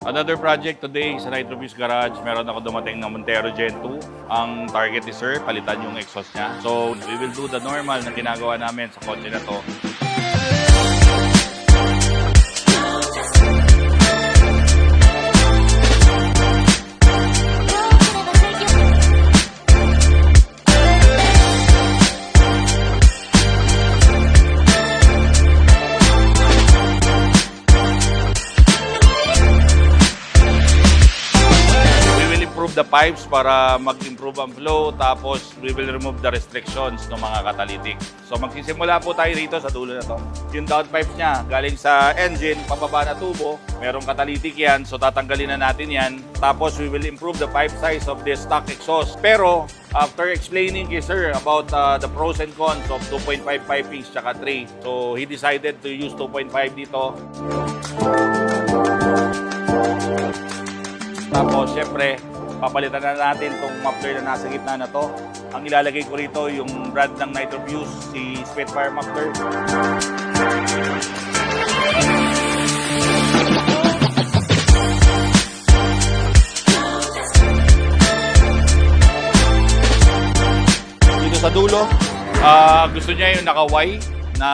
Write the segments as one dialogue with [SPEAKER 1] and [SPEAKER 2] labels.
[SPEAKER 1] Another project today sa Nitrobus Garage, meron ako dumating na Montero Gen 2. Ang target ni Sir, palitan yung exhaust niya. So, we will do the normal na ginagawa namin sa kotse na to. The pipes para mag-improve ang flow, tapos we will remove the restrictions ng mga catalytic. So magsisimula po tayo rito sa dulo na to. Yung down pipes niya galing sa engine, pababa na tubo, merong catalytic yan, so tatanggalin na natin yan. Tapos we will improve the pipe size of the stock exhaust. Pero after explaining kay Sir about the pros and cons of 2.5 pipings tsaka 3, so he decided to use 2.5 dito. Tapos syempre papalitan na natin itong muffler na nasa gitna na to. Ang ilalagay ko rito yung brand ng Nitrobus, si Spitfire muffler. Dito sa dulo, gusto niya yung naka-Y na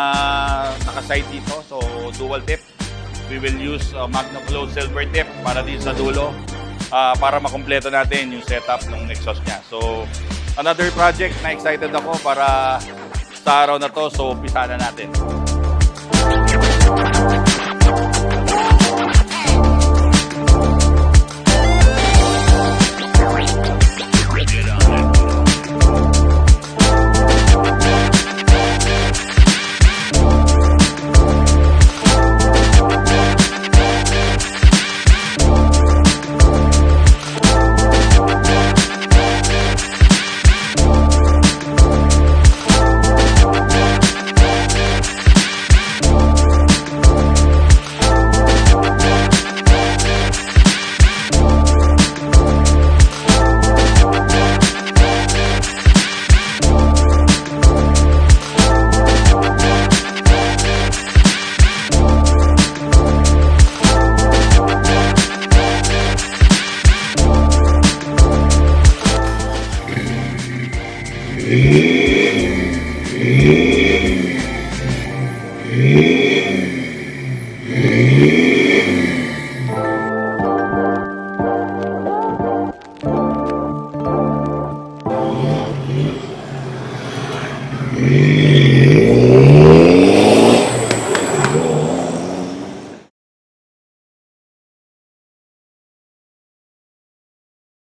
[SPEAKER 1] naka-side dito. So dual tip. We will use Magnaflow silver tip para din sa dulo. Para makumpleto natin yung setup ng exhaust niya. So, another project na excited ako para sa araw na to. So, umpisa na natin.